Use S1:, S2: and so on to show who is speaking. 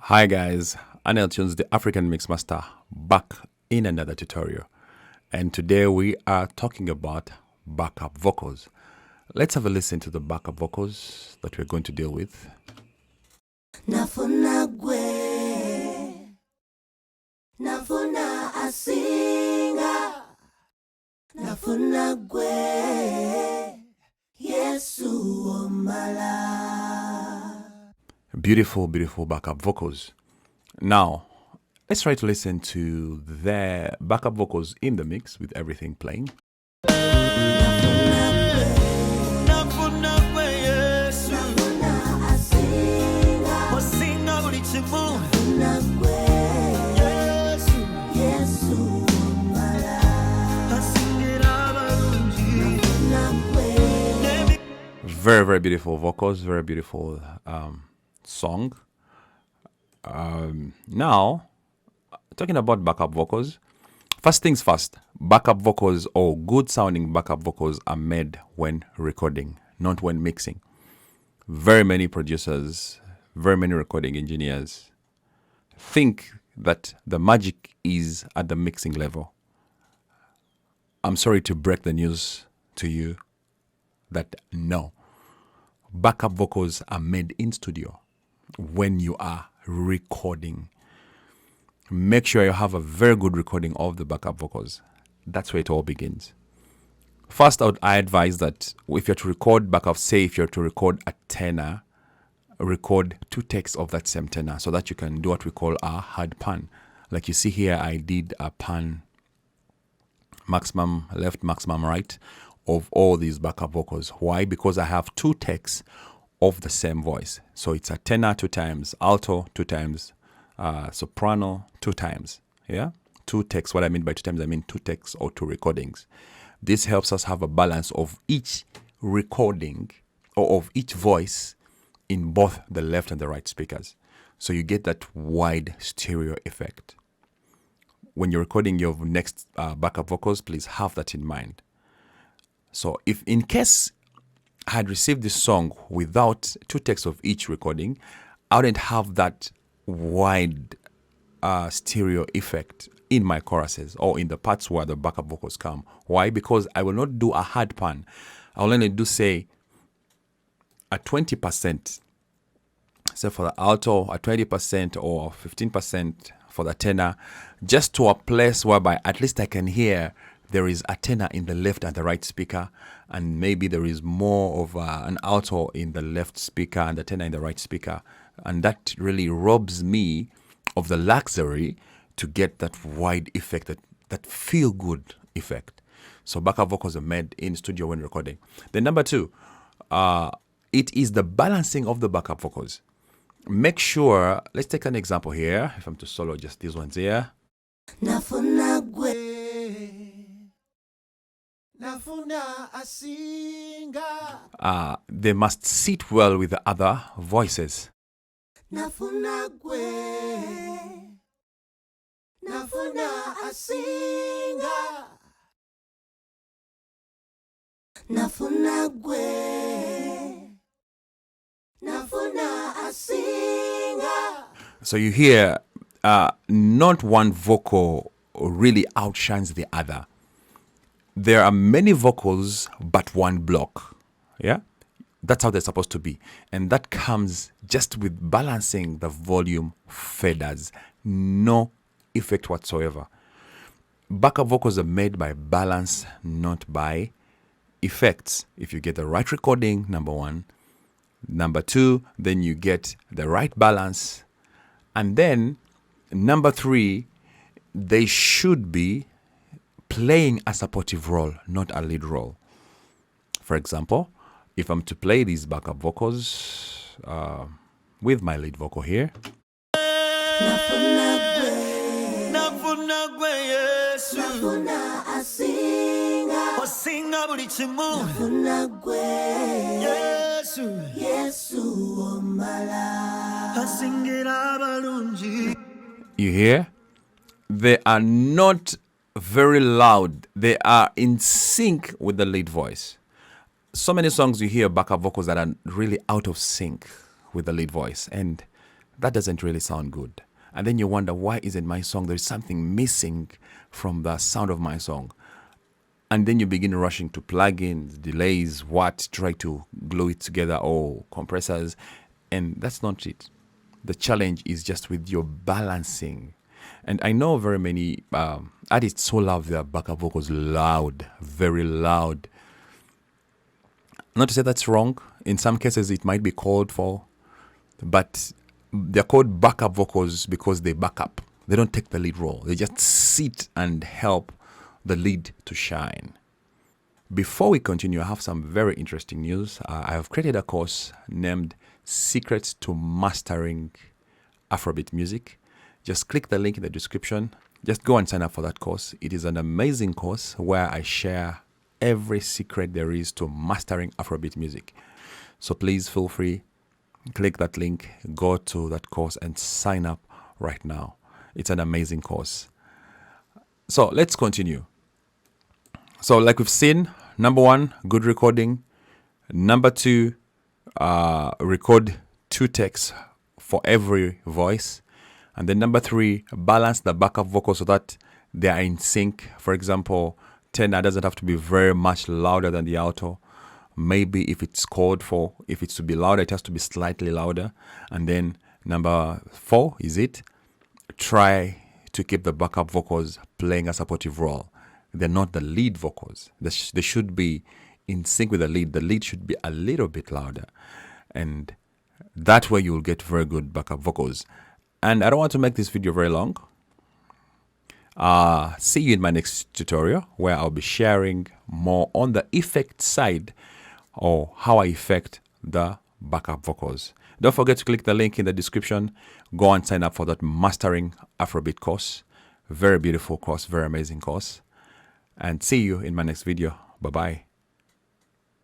S1: Hi guys, Anel Tunes, the African Mixmaster, back in another tutorial. And today we are talking about backup vocals. Let's have a listen to the backup vocals that we're going to deal with.
S2: Nafuna gwe, nafuna asinga, nafuna gwe, Yesu omala.
S1: Beautiful, beautiful backup vocals. Now, let's try to listen to their backup vocals in the mix with everything playing. Very, very beautiful vocals, very beautiful song. Now, talking about backup vocals, first things first, backup vocals or good sounding backup vocals are made when recording, not when mixing. Very many producers, very many recording engineers think that the magic is at the mixing level. I'm sorry to break the news to you that no, backup vocals are made in studio when you are recording. Make sure you have a very good recording of the backup vocals. That's where it all begins. First, I advise that if you're to record backup, say if you're to record a tenor, record 2 takes of that same tenor so that you can do what we call a hard pan. Like you see here, I did a pan maximum left, maximum right of all these backup vocals. Why? Because I have 2 takes of the same voice. So it's a tenor 2 times, alto 2 times, soprano 2 times. Yeah, 2 takes. What I mean by 2 times, I mean 2 takes or 2 recordings. This helps us have a balance of each recording or of each voice in both the left and the right speakers. So you get that wide stereo effect. When you're recording your next backup vocals, please have that in mind. So if in case I had received this song without 2 takes of each recording, I wouldn't have that wide stereo effect in my choruses or in the parts where the backup vocals come. Why? Because I will not do a hard pan. I will only do, say, a 20%, say for the alto, a 20% or 15% for the tenor, just to a place whereby at least I can hear there is a tenor in the left and the right speaker, and maybe there is more of an alto in the left speaker and the tenor in the right speaker. And that really robs me of the luxury to get that wide effect, that feel-good effect. So backup vocals are made in studio when recording. Then number 2, it is the balancing of the backup vocals. Make sure, let's take an example here. If I'm to solo just these ones here.
S2: Nafuna gwe, nafuna asinga,
S1: They must sit well with the other voices.
S2: nafuna gwe, nafuna asinga, nafuna gwe, nafuna asinga.
S1: So you hear not one vocal really outshines the other. There are many vocals, but one block. Yeah? That's how they're supposed to be. And that comes just with balancing the volume faders. No effect whatsoever. Backup vocals are made by balance, not by effects. If you get the right recording, number 1. Number 2, then you get the right balance. And then number 3, they should be playing a supportive role, not a lead role. For example, if I'm to play these backup vocals with my lead vocal here.
S2: Nafuna gwe, nafuna asinga, nafuna gwe, Yesu omala.
S1: You hear? They are not very loud. They are in sync with the lead voice. So many songs you hear backup vocals that are really out of sync with the lead voice, and that doesn't really sound good. And then you wonder, why isn't my song? There's something missing from the sound of my song. And then you begin rushing to plugins, delays, try to glue it together, or compressors. And that's not it. The challenge is just with your balancing. And I know very many artists so love their backup vocals loud, very loud. Not to say that's wrong. In some cases, it might be called for. But they're called backup vocals because they back up. They don't take the lead role. They just sit and help the lead to shine. Before we continue, I have some very interesting news. I have created a course named Secrets to Mastering Afrobeat Music. Just click the link in the description. Just go and sign up for that course. It is an amazing course where I share every secret there is to mastering Afrobeat music. So please feel free, click that link, go to that course and sign up right now. It's an amazing course. So let's continue. So like we've seen, number one, good recording. Number two, record 2 takes for every voice. And then number 3, balance the backup vocals so that they are in sync. For example, tenor doesn't have to be very much louder than the alto. Maybe if it's called for, if it's to be louder, it has to be slightly louder. And then number 4 is it. Try to keep the backup vocals playing a supportive role. They're not the lead vocals. They should be in sync with the lead. The lead should be a little bit louder. And that way you will get very good backup vocals. And I don't want to make this video very long. See you in my next tutorial where I'll be sharing more on the effect side or how I effect the backup vocals. Don't forget to click the link in the description. Go and sign up for that Mastering Afrobeat course. Very beautiful course, very amazing course. And see you in my next video. Bye-bye.